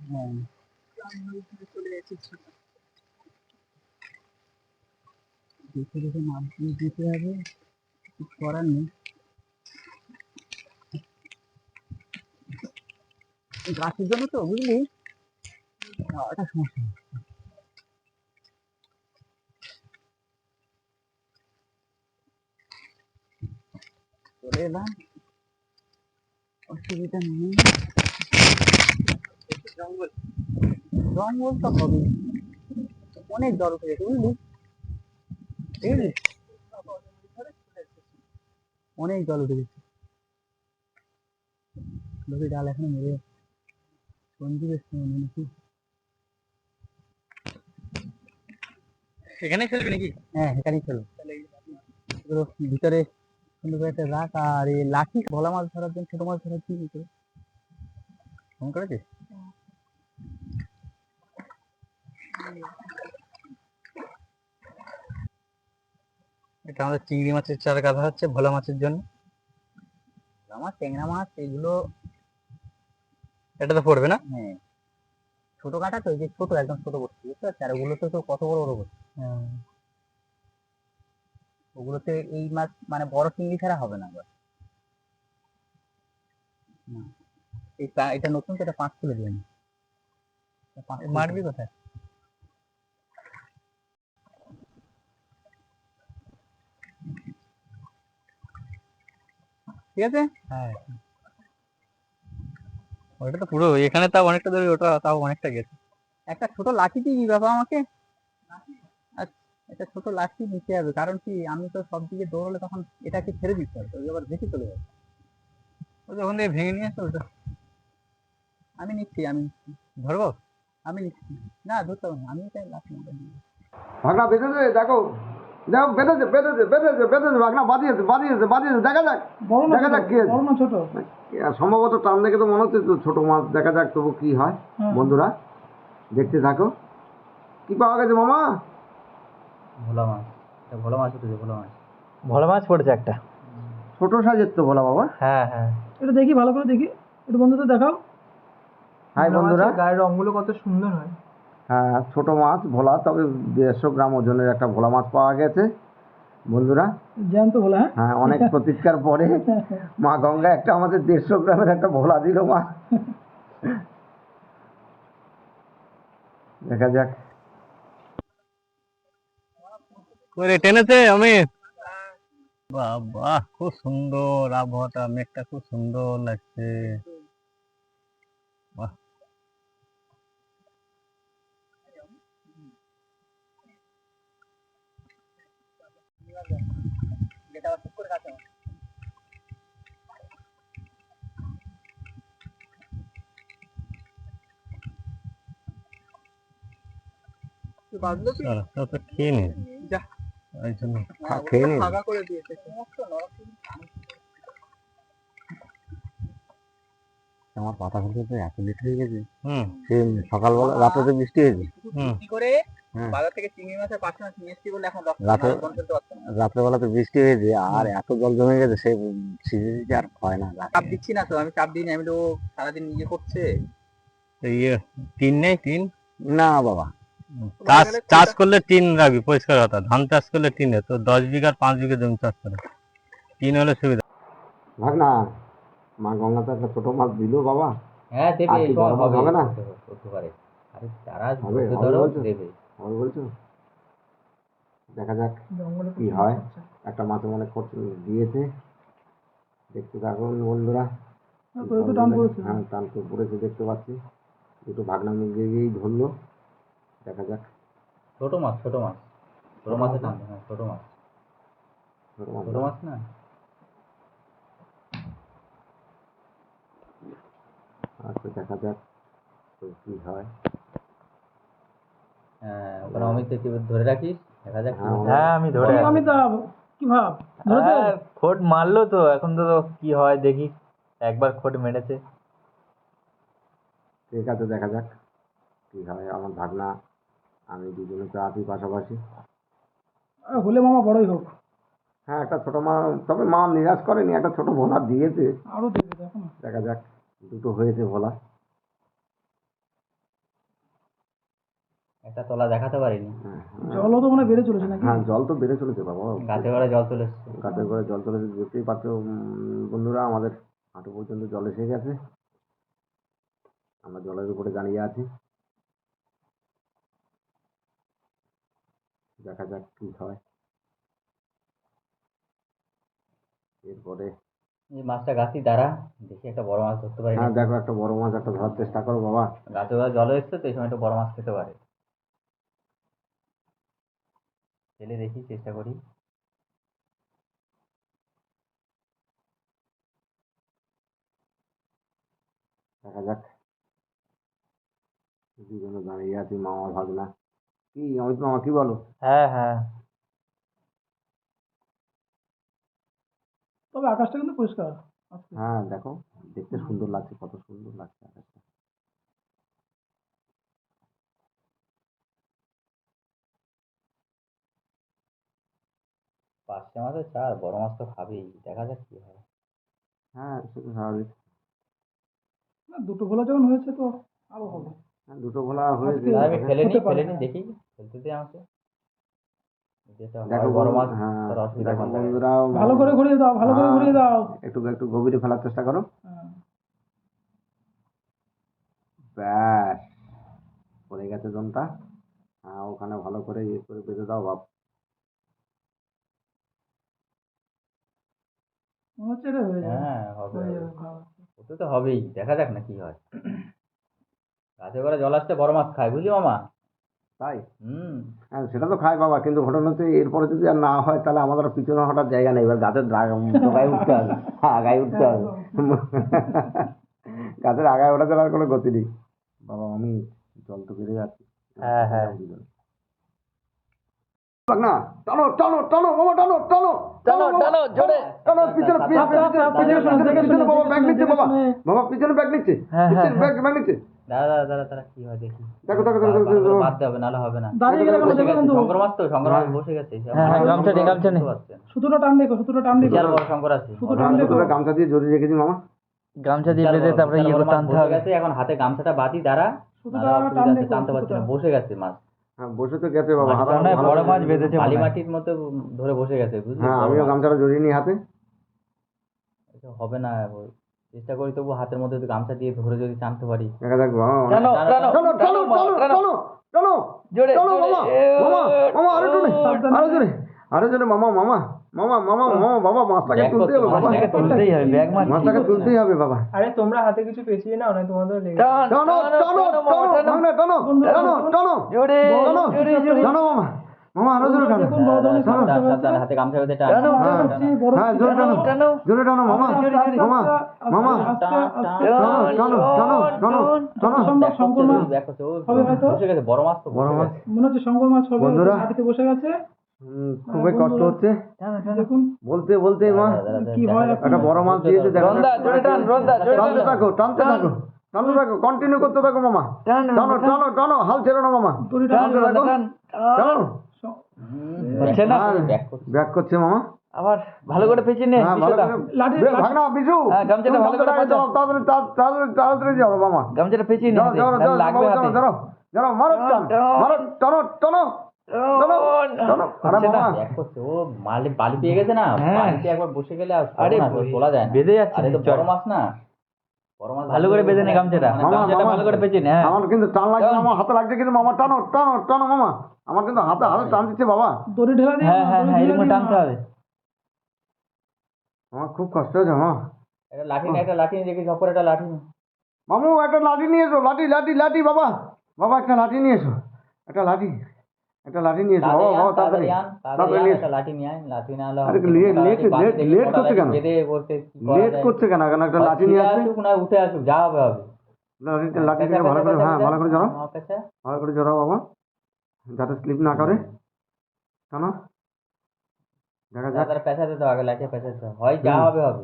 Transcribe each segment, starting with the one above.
হ্যাঁ দেখে দেখে নাম দিতে হবে, কিছু করার নেই। গাছের জন্য তো বুঝলি একটা সমস্যা চলে এলাম, অসুবিধা নেই। জঙ্গল জঙ্গল তো হবে, অনেক জল উঠে গেছে বুঝলি, বুঝলি অনেক জল উঠে গেছে। লোকে ডাল এখনো মেরে সঞ্জীবের সময় নাকি এখানেই খেলবি নাকি? হ্যাঁ এখানেই খেলবো। ভিতরে সুন্দর করে একটা রাখ, আর এই লাঠি ভোলা মাছ ধরার জন্য, ছোট মাছ ধরার জন্য ফোন করেছিস? এটা আমাদের চিংড়ি মাছের চারা গাঁথা হচ্ছে ভোলা মাছের জন্য। ভোলা মাছ, ট্যাংরা মাছ এগুলো এটাতে পড়বে না? হ্যাঁ ছোট কাটা তো, এই যে ছোট একদম ছোট করছি বুঝতে পারছি, আর ওগুলোতে তো কত বড় বড় করছে। ওগুলোতে এই মাছ মানে বড় চিংড়ি ছাড়া হবে না আবার। এটা নতুন তো, এটা 5 তুলে দিবেন। মারবি কোথায়? ঠিক আছে হ্যাঁ, ওটা তো পুরো এখানে তাও অনেকটা ধরে, ওটা তাও অনেকটা গেছে। একটা ছোট লাঠি দিবি বাবা আমাকে। আচ্ছা, এটা ছোট লাঠি নিতে হবে, কারণ কি আমি তো সব দিকে দৌড়লে তখন এটাকে ছেড়ে দিতে হবে, ওই আবার ভেসে চলে যাবে। ওই যখন থেকে ভেঙে নিয়ে আসো ওটা। আমি নিচ্ছি, আমি নিচ্ছি। ধরবো? আমি নিচ্ছি। না ধরতে হবে না, আমি এটা লাঠি নিয়ে ভাগনা বেঁধেছে, দেখো দেখো বেঁধেছে বেঁধেছে বেঁধেছে বেঁধেছে, ভাগনা বাঁধিয়েছে বাঁধিয়েছে বাঁধিয়েছে, দেখা যাক দেখা যাক কি বড় না ছোট? সম্ভবত টান দেখে তো মনে হচ্ছে তো ছোট মাছ, দেখা যাক তবু কি হয়। বন্ধুরা দেখতে থাকো, কি পাওয়া গেছে মামা? ভোলা মাছ, ভোলা মাছ উঠেছে, ভোলা মাছ, ভোলা মাছ পড়েছে একটা। ছোট সাইজের তো বলা বাবা। হ্যাঁ হ্যাঁ, এটা দেখি ভালো করে দেখি, একটু বন্ধুদের দেখাও। হাই বন্ধুরা, গায়ের রঙগুলো কত সুন্দর হয়। হ্যাঁ ছোট মাছ ভোলা, তবে 150 গ্রাম ওজনের একটা ভোলা মাছ পাওয়া গেছে বন্ধুরা। জ্যান্ত ভোলা? হ্যাঁ অনেক প্রতীক্ষার পরে মা গঙ্গা একটা আমাদের 150 গ্রামের একটা ভোলা দিল মা। দেখা যাক। করে টেনেছে অমিত। বাবা খুব সুন্দর আবহাওয়াটা, মেঘটা খুব সুন্দর লাগছে। বাহ, তো খেয়ে নি, ওই জন্য খেয়ে নি। আমার পাতা ফুলতে তো এত লেট হয়ে গেছে। সে সকালবেলা, রাতে তো বৃষ্টি হয়েছে। বাজার থেকে চিংড়ি মাছের 5 মাছ নিয়ে এসেছি বলে এখন রাত্রেবেলা তো বৃষ্টি হয়েছে, আর এত জল জমে গেছে, সে সিজে দিতে আর হয় না। চাপ দিচ্ছি না তো, আমি চাপ দিই না, আমি তো সারাদিন ইয়ে করছে। ইয়ে টিন নেই, টিন না বাবা, চাষ করলে টিন রাখবি, পরিষ্কার কথা। ধান চাষ করলে টিনে তো 10 বিঘার 5 বিঘা জমি চাষ করে, টিন হলে সুবিধা। ভাগনা মা গঙ্গা তো একটা ছোট মাছ দিল বাবা। হ্যাঁ দেবে, আর কি বড় মাছ হবে না? করতে পারে। আরে তারা হবে হবে বলছো? হবে বলছো? দেখা যাক কি হয়। একটা মাছ মনে করছে দিয়েছে, দেখতে থাকুন বন্ধুরা। হ্যাঁ টান তো পড়েছে দেখতে পাচ্ছি, দুটো ভাগনা মুখ দিয়েই ধরলো। দেখা যাক। ছোট মাছ, ছোট মাছ, ছোট মাছের টান, হ্যাঁ ছোট মাছ, ছোট মাছ ছোট মাছ না। আচ্ছা দেখা যাক তো কি হয়। হ্যাঁ ওখানে অমিত তুই ধরে রাখিস, দেখা যাক। হ্যাঁ আমি ধরে আমি তা কি ভাব ধরেছে? খোট মারলো তো, এখন তো কি হয় দেখি। একবার খোট মেরেছে। ঠিক আছে দেখা যাক কি হয়। আমার ভাগনা আমি দুজনে তো আছি পাশাপাশি। হলে মামা বড়ই হোক। হ্যাঁ একটা ছোট মা, তবে মা নিরাশ করেনি, একটা ছোট ভোলা দিয়েছে। আরো দেবে দেখো না। দেখা যাক, দুটো হয়েছে ভোলা। একটা তলা দেখাতে পারিনি। জলও তো মানে বেড়ে চলেছে নাকি? হ্যাঁ জল তো বেড়ে চলেছে বাবা, গাছে করে জল চলে এসছে। গাছের করে জল চলেছে, দেখতেই পাচ্ছ বন্ধুরা, আমাদের হাঁটু পর্যন্ত জল এসে গেছে, আমরা জলের উপরে দাঁড়িয়ে আছি। দেখা যাক কি হয় এরপরে। এই মাছটা গাছি দাঁড়া, দেখি একটা বড় মাছ ধরতে পারি। হ্যাঁ দেখো একটা বড় মাছ একটা ধরার চেষ্টা করো বাবা। গাছে করে জল এসছে তো, এই সময় একটা বড় মাছ খেতে পারে। ফেলে দেখি, চেষ্টা করি। দেখা যাক, দুজনে দাঁড়িয়ে আছি মামা ভাগনা। কি অমিত মামা কি বলো? হ্যাঁ হ্যাঁ, তবে আকাশটা কিন্তু পরিষ্কার আজকে। হ্যাঁ দেখো, দেখতে সুন্দর লাগছে, কত সুন্দর লাগছে আকাশটা। পাঁচটা মাছের চার, বড় মাছ তো খাবেই, দেখা যাক কি হয়। হ্যাঁ সেটা স্বাভাবিক। না, দুটো ভোলা যখন হয়েছে তো আরো হবে। হ্যাঁ, দুটো ভোলা হয়েছে। আজকে আমি ফেলে হতে পারে। নি দেখি, ফেলতে দে আমাকে। যেটা হয় দেখো বড় মাছ, হ্যাঁ তার অসুবিধা দেখো কোনটা? বন্ধুরা, ভালো করে ঘুরিয়ে দাও, ভালো করে হ্যাঁ, ঘুরিয়ে দাও। একটু একটু গভীরে ফেলার চেষ্টা করো। হ্যাঁ। ব্যাস, পড়ে গেছে জনটা। হ্যাঁ ওখানে ভালো করে ইয়ে করে বেঁধে দাও বাপ। মনে হচ্ছে এটা হয়ে যাবে। হ্যাঁ হবে, হয়ে হবে। যাবে, ভালো। ওতে তো হবেই, দেখা যাক না কি হয়। গাছে করে জল আসতে বড় মাছ খায়, বুঝলি মামা? তাই? হুম। হ্যাঁ সেটা তো খাই বাবা, কিন্তু ঘটনা হচ্ছে এরপরে যদি আর না হয় তাহলে আমাদের আর পিছনে হঠাৎ জায়গা নেই, এবার গাছের ডগায় উঠতে হবে, আগায় উঠতে হবে। গাছের আগায় ওঠা ছাড়া আর কোনো গতি নেই বাবা। আমি জল তো বেড়ে যাচ্ছি। হ্যাঁ, হ্যাঁ। না টানো টানো টানো বাবা, টানো টানো টানো, টানো, জোরে। টানো, পিছনে আস্তে, আস্তে, আস্তে, পিছনে বাবা ব্যাগ নিচ্ছে বাবা, শুনে। বাবা পিছনে ব্যাগ নিচ্ছে, হ্যাঁ, হ্যাঁ, পিছনে ব্যাগ নিচ্ছে। দাঁড়া দাঁড়া দাঁড়া দাঁড়া, কি হয় দেখি। দেখো, দেখো, দেখো, দেখো, দেখো। বাদ দেবে, নাহলে হবে না। দাঁড়িয়ে গেলে কোনো বসে দেখো গেছে, কিন্তু। শঙ্কর মাছ তো, শঙ্কর মাছ হ্যাঁ। বসে গেছে। হ্যাঁ, গামছা নেই, গামছা নেই। সুতোটা টান দেখো, সুতোটা টান দেখো। বিশাল বড় শঙ্কর আছে। সুতোটা হ্যাঁ, টান দেখো। দুটোটা গামছা দিয়ে জড়িয়ে রেখেছি মামা। গামছা দিয়ে বেঁধে তারপরে ইয়ে করে টানতে হবে। এখন হাতে গামছাটা বাঁধি, দাঁড়া। সুতোটা নাহলে অসুবিধা টান আছে, দেখো, টানতে পারছি না, সুতোটা। বসে গেছে মাছ। হ্যাঁ বসে তো গেছে বাবা, মাছটা হাতে মনে হয় ভালো বড় করে- মাছ বেঁধেছে বালি মনে হয়। মাটির মতো ধরে বসে গেছে, বুঝলি? হ্যাঁ বড় আমিও মাছ। গামছাটা জড়িয়ে নিই হাতে। এটা হবে না, ওই চেষ্টা করি তবু হাতের মধ্যে একটু গামছা দিয়ে ধরে যদি টানতে পারি। দেখা যাক বাবা। টানো, টানো, টানো টানো টানো টানো টানো জোরে, টানো জোরে। মামা, মামা মামা আরো জোরে, সাবধানে। আরো জোরে, আরো জোরে মামা, মামা মামা মামা মামা বাবা, মাছটাকে ব্যাগ তুলতে হবে করতে, বাবা, মাছটাকে তুলতেই হবে, ব্যাগ মাছ মাছটাকে তুলতেই হবে বাবা। আরে তোমরা হাতে কিছু পেঁচিয়ে নাও না, তোমাদের লেগে যাবে। টান, টানো টানো, টানো টানো, মামা, টানো টানো। ভাঙনা, টানো টানো টানো জোরে, টানো জোরে, জোরে। টানো মামা, মামা আরো জোরে টানো। দেখুন বড় ধরনের টানো, সমস্যা হয়েছে। সাবধানে, হাতে গামছা বেঁধে টান। টানো, হ্যাঁ, হচ্ছে, বড় হ্যাঁ জোরে টানো, টানো। জোরে টানো মামা, আস্তে, আস্তে, মামা আস্তে, মামা আস্তে, আস্তে, টানো টানো টানো টানো টানো। সম্ভব শঙ্কর মাছ ব্যাগ করছে, ও হবে হয়তো। বসে গেছে, বড় মাছ তো বড় বসে মাছ। গেছে। মনে হচ্ছে শঙ্কর মাছ হবে। বন্ধুরা। হাতিতে বসে গেছে। খুবই কষ্ট হচ্ছে দেখুন বলতে বলতে মা। দাঁড়া, দাঁড়া, কি দাঁড়া, হয় দাঁড়া, এখন? একটা বড় মাছ দিয়েছে, দেখা রন্দা, জোরে টান, রন্দা, জোরে টানতে টান। থাকো, টানতে থাকো, টানতে থাকো, কন্টিনিউ করতে থাকো মামা। টান, টানো টানো টানো, হাল ছেড়ো না মামা, দড়িটা টান, টানতে রন্দা, থাকো, টান। টানো। হচ্ছে না? ব্যাগ করছে। ব্যাক করছে মামা। আবার ভালো করে পেঁচিয়ে নে হ্যাঁ ভালো বিষয়টা। করে লাঠি- বে, ভাগনা বিশু, হ্যাঁ, গামছাটা তুমি ভালো করে গামছাটা আগে বাঁধো। চালাও, তাড়াতাড়ি তাড়াতাড়ি তাড়াতাড়ি যাও মামা। গামছাটা পেঁচিয়ে নে যাও হাতে, যাও নাহলে যাও লাগবে হাতে। যাও যাও, মারো টান, মারো টানো টানো টানো টানো। আরে হচ্ছে না? মামা ব্যাগ করছে, ও বালি পেয়ে গেছে না, হ্যাঁ। বালিতে একবার বসে গেলে আর আরে সর্বনাশ, ও তোলা যায় না। বেঁধে যাচ্ছে আরে তো নিশ্চয়। বড় মাছ না, বড় মাছ ভালো করে বেঁধে নে গামছাটা, মানে মামা, গামছাটা মামা। ভালো করে পেঁচিয়ে নে। হ্যাঁ। আমার কিন্তু টান লাগছে টান। মামা, হাতে লাগছে কিন্তু মামা, টানো টানো টানো মামা, আমার কিন্তু হাতে হাতে টান দিচ্ছে বাবা। দড়ি ঢেলা দিয়ে হ্যাঁ, হ্যাঁ, হ্যাঁ, এরকম টানতে হবে। আমার খুব কষ্ট হচ্ছে মামা। একটা লাঠি না, একটা লাঠি দেখি, ঝপর একটা লাঠি। মামু একটা লাঠি নিয়ে এসো, লাঠি লাঠি লাঠি বাবা, বাবা একটা লাঠি নিয়ে এসো, একটা লাঠি, একটা লাঠি নিয়ে এসো বাবা, বাবা তাড়াতাড়ি তাড়াতাড়ি নিয়ে এসো। একটা লাঠি নিয়ে আয়, লাঠি না হলে আরে হবে না। লেট মোটা লেট লাঠি বাঁধি লেট দেখি, লেট মোটা করছে লাঠি কেন, বেঁধে বসতে কি করা লেট যায়? করছে কেন, কেন একটা হয় লাঠি নিয়ে ছিঁড়ে আসবে, আসুক না উঠে আসুক, যা হবে হবে। লাঠিটা ভালো করে, হ্যাঁ ভালো করে জড়াও, আমার কাছে ভালো করে জড়াও বাবা, যাতে স্লিপ না করে। কেন দেখা যাক, তাড়াতাড়ি পেঁচাতে দাও, আগে লাঠি পেঁচাতে দাও, হয় যা হবে হবে।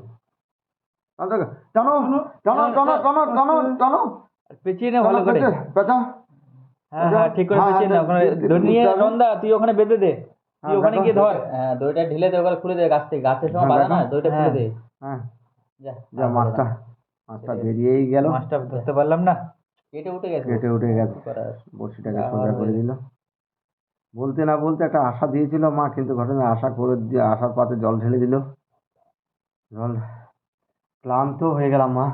টানো টানো টানো টানো টানো টানো টানো, পেঁচিয়ে নে ভালো করে। পেঁচাও। হ্যাঁ, হ্যাঁ, ঠিক করে হ্যাঁ, পেঁচিয়ে নে। হ্যাঁ, ওখানে দিয়ে- ধরে নিয়ে দিয়ে- রন্দা, তুই ওখানে বেঁধে দে। তুই হ্যাঁ, ওখানে দেখো। গিয়ে ধর। দড়িটা ঢিলে দে, ওগুলো খুলে দে গাছ থেকে, গাছের সময় হ্যাঁ, বাঁধা না, দেখো। দড়িটা খুলে হ্যাঁ। দে। হ্যাঁ যা যা, মাছটা মাছটা বেরিয়েই গেল। মাছটা ধরতে পারলাম না। কেটে উঠে গেছে। কেটে উঠে গেছে, বড়শিটাকে সোজা করে দিল। বলতে না বলতে একটা আশা দিয়েছিল মা, কিন্তু ঘটনা আশা করে দিয়ে আশার পাতে জল ঢেলে দিল। জল ক্লান্ত হয়ে গেলাম মা।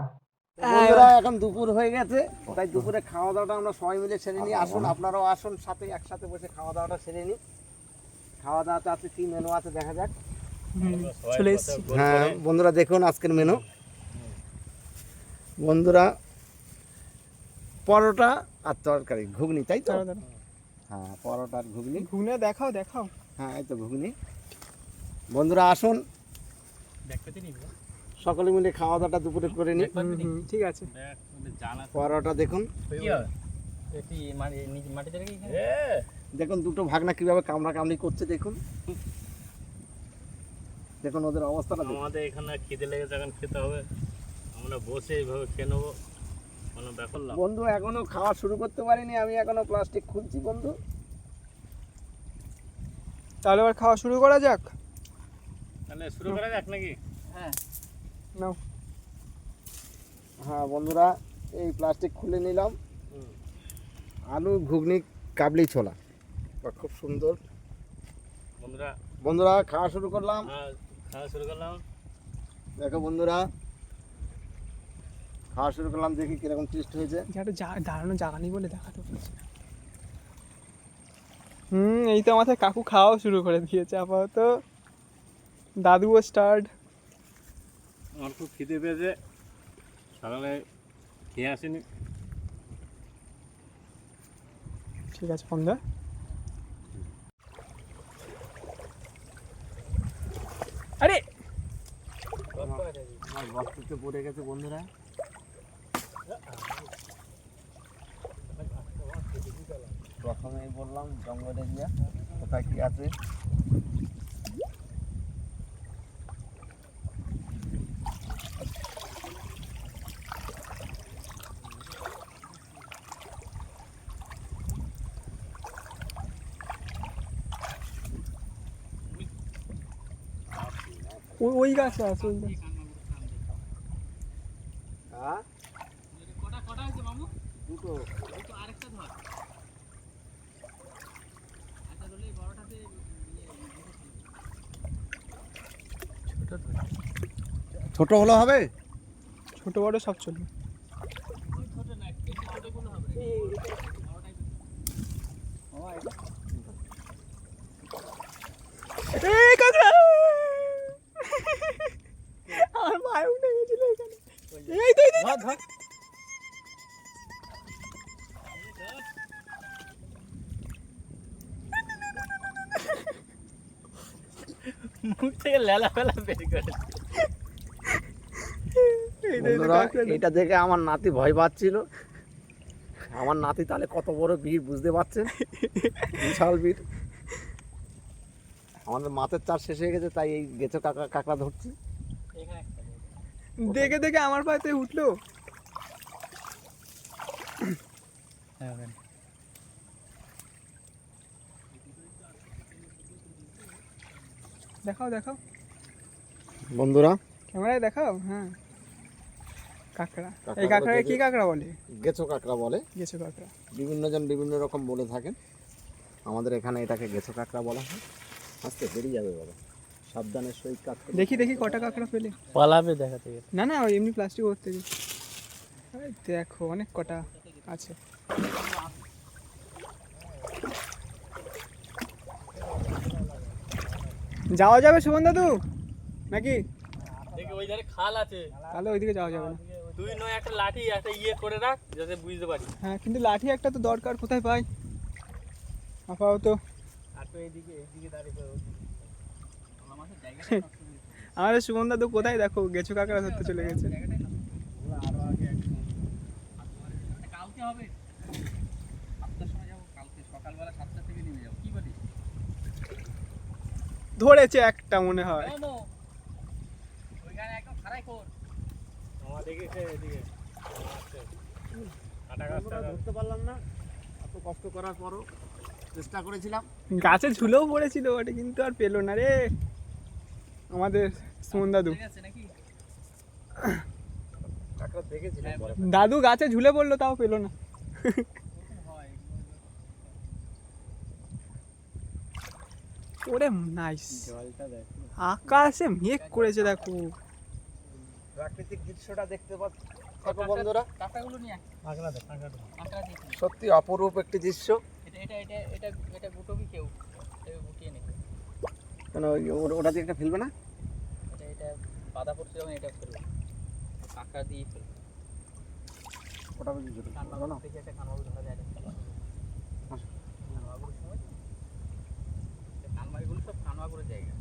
বন্ধুরা এখন দুপুর হয়ে গেছে, তাই দুপুরে খাওয়া দাওয়াটা আমরা সবাই মিলে সেরে নিই। আসুন আপনারাও আসুন, সাথে একসাথে বসে খাওয়া দাওয়াটা সেরে নিই। খাওয়া দাওয়াটা আছে, কি মেনু আছে দেখা যাক। চলে এসেছি। হ্যাঁ বন্ধুরা দেখুন আজকের মেনু। বন্ধুরা পরোটা আর তরকারি, ঘুগনি, তাই তো? হ্যাঁ পরোটা আর ঘুগনি। ঘুগনি দেখাও দেখাও। হ্যাঁ এই তো ঘুগনি। বন্ধুরা আসুন সকলে মিলে খাওয়া দাওয়াটা দুপুরে করে নিই। ঠিক আছে। পরোটা দেখুন, দেখুন দুটো ভাগনা কিভাবে কামড়া কামড়ি করছে, দেখুন দেখুন ওদের অবস্থাটা দেখুন। আমাদের এখানে খিদে লেগেছে, এখন খেতে হবে, আমরা বসে এইভাবে খেয়ে নেবো, কোনো ব্যাপার না। বন্ধু এখনো খাওয়া শুরু করতে পারিনি, আমি এখনো প্লাস্টিক খুলছি বন্ধু। তাহলে আবার খাওয়া শুরু করা যাক। তাহলে শুরু করা যাক নাকি? নাও। হ্যাঁ বন্ধুরা এই প্লাস্টিক খুলে নিলাম। আলু ঘুগনি কাবলি ছোলা, খুব সুন্দর। বন্ধুরা বন্ধুরা খাওয়া শুরু করলাম। খাওয়া শুরু করলাম। দেখো বন্ধুরা খাওয়া শুরু করলাম, দেখি কিরকম টেস্ট হয়েছে। দাঁড়ানো জায়গা নেই বলে দেখাতে পারছি না। এই তো আমাদের কাকু খাওয়াও শুরু করে দিয়েছে আপাতত। দাদুও স্টার্ট। আমার খুব খিদে পেয়েছে, সকালে খেয়ে আসিনি। ঠিক আছে ফোন দে। আরে আমার বস্তুতে পড়ে গেছে বন্ধুরা। প্রথমেই বললাম জঙ্গলে গিয়া কোথায় কি আছে। ওই গাছে আছে, ওই গাছে। হ্যাঁ দুটো। ছোট হলো হবে, ছোট বড় সব চলবে। এই কাকড়া! আমার মায় উঠে গেছিল এখানে। এই তো, এই তো। মুখ থেকে লেলা ফেলা বের করে। বন্ধুরা এটা দেখে আমার নাতি ভয় পাচ্ছিল। আমার নাতি তাহলে কত বড় বীর বুঝতে পারছেন, বিশাল বীর। আমাদের মাছের চাষ শেষ হয়ে গেছে, তাই এই গেছো কাঁকড়া ধরছি। দেখে দেখে আমার পাতে উঠলো। দেখাও দেখাও বন্ধুরা ক্যামেরায় দেখাও। হ্যাঁ কাঁকড়া। এই কাঁকড়াকে কি কাঁকড়া বলে? গেছো কাঁকড়া বলে। গেছো কাঁকড়া। বিভিন্ন জন বিভিন্ন রকম বলে থাকেন, আমাদের এখানে এটাকে গেছো কাঁকড়া বলা হয়। আস্তে বেরিয়ে যাবে বাবা, সাবধানের সহিত কাজ করতে। দেখি দেখি কটা কাঁকড়া পেলে। পালাবে দেখাতে গেলে। না না ওই এমনি প্লাস্টিক করতে গিয়ে। দেখো অনেক কটা আছে। যাওয়া যাবে সুমন দাদু নাকি? দেখি ওই ধারে খাল আছে, তাহলে ওইদিকে যাওয়া যাবে না। তুই নয় একটা লাঠি একটা ইয়ে করে রাখ যাতে বুঝতে পারি। হ্যাঁ কিন্তু লাঠি একটা তো দরকার, কোথায় পাই আপাতত। আর তো এইদিকে দাঁড়িয়ে আমাদের সুমন দাদু কোথায় দেখো গেছো কাঁকড়া ধরতে চলে গেছে। কালকে হবে 7টার সময় যাবো, কালকে সকালবেলা 7টা থেকে নেমে যাবো, কি বলিস? ধরেছে একটা মনে হয়। ওইখানে একদম খারাই কর আমার দেখেছে এদিকে কাটা গাছটা ধরতে পারলাম না, এত কষ্ট করার পরও চেষ্টা করেছিলাম। গাছে ঝুলেও পড়েছিল ওটা, কিন্তু আর পেলো না রে আমাদের সুমন দাদু। কাঁকড়া দেখেছিলাম। দাদু গাছে ঝুলে পড়লো তাও পেলো না। ওরে নাইস, আকাশে মেঘ করেছে দেখো। প্রাকৃতিক দৃশ্যটা দেখতে পাচ্ছ বন্ধুরা, কাঁকড়াগুলো নিয়ে কাঁকড়া দিয়ে সত্যি অপরূপ একটি দৃশ্য। এটা গুটবি কেউ গুটিয়ে নে। কেন ওটা দিয়ে একটা ফেলবে না? এটা বাধা পড়ছে যখন এটা ফেলবে, কাঁকড়া দিয়ে ফেলবে। ওটা বেশি জোরে কানমাগুর থেকে একটা কানমাগুর ধরা যায় না। কানমাগুর সময় কানমাগুলো সব কানমাগুরের জায়গা,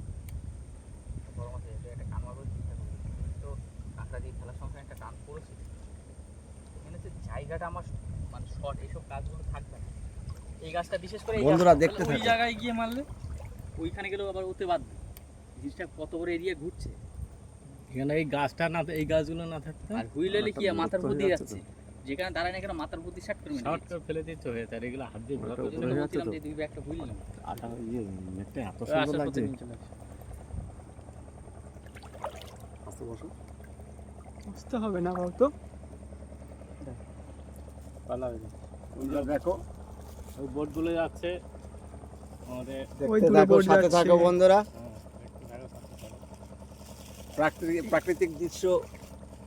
বড় মাছ একটা কানমাগুর চিন্তা করবে তো কাঁকড়া দিয়ে ফেলার সময় একটা টান পড়েছে। এখানে যে জায়গাটা আমার মানে শর্ট, এইসব গাছগুলো থাকবে না। এই গাছটা বিশেষ করে বন্ধুরা দেখতে ওই থাকুন। জায়গায় গিয়ে মারলে ওইখানে গেলেও আবার ওতে বাঁধবে। জিনিসটা কত বড় এরিয়া ঘুরছে, এখানে এই গাছটা না, এই গাছগুলো না থাকতো আর হুইলেলে কি মাথার উপর দিয়ে যাচ্ছে, যেখানে দাঁড়ায় না এখানে মাথার উপর দিয়ে শার্ট করে শর্ট করে ফেলে দিতে হয়ে তার এগুলো হাত দিয়ে ঘোরা করতে বলছিলাম যে দুই একটা হুইল নেব। আটা নেটটা এত আসার সুন্দর পথে লাগছে। নিয়ে চলে আসে। আস্তে বসো। বুঝতে হবে না বাবু তো। ওইটা দেখো, ওই বোটগুলো যাচ্ছে আমাদের। ওই দেখতে দূরে থাকো, boat সাথে যাচ্ছে। থাকো বন্ধুরা। হ্যাঁ, প্রাকৃতিক দৃশ্য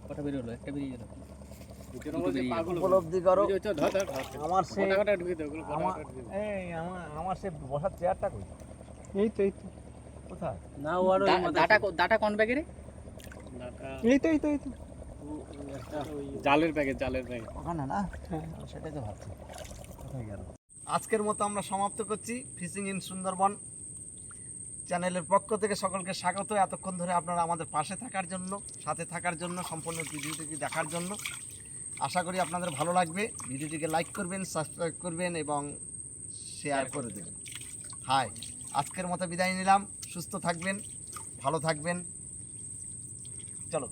কটা বেরোলো, একটা বেরিয়ে গেল। ভিতরের মধ্যে পাগুলো উপলব্ধি করো। ওই যে ধর ধর আমার সে গোটা গোটা ঢুকে দাও, ওগুলো গোটা আমার গোটা ঢুকে দাও। আমার সে বসার চেয়ারটা কই? এই তো কোথায়? না ও আর ওই ডাটা কোন ব্যাগে রে? ডাটা এই তো একটা জালের প্যাকেট, জালের প্যাকেট। ওখানে না, হ্যাঁ। সেটাই তো ভাবছি কোথায় গেল। আজকের মতো আমরা সমাপ্ত করছি ফিশিং ইন সুন্দরবন চ্যানেলের পক্ষ থেকে সকলকে স্বাগত। এতক্ষণ ধরে আপনারা আমাদের পাশে থাকার জন্য, সাথে থাকার জন্য, সম্পূর্ণ ভিডিওটিকে দেখার জন্য। আশা করি আপনাদের ভালো লাগবে। ভিডিওটিকে লাইক করবেন, সাবস্ক্রাইব করবেন এবং শেয়ার করে দেবেন। হাই, আজকের মতো বিদায় নিলাম। সুস্থ থাকবেন, ভালো থাকবেন। চলো।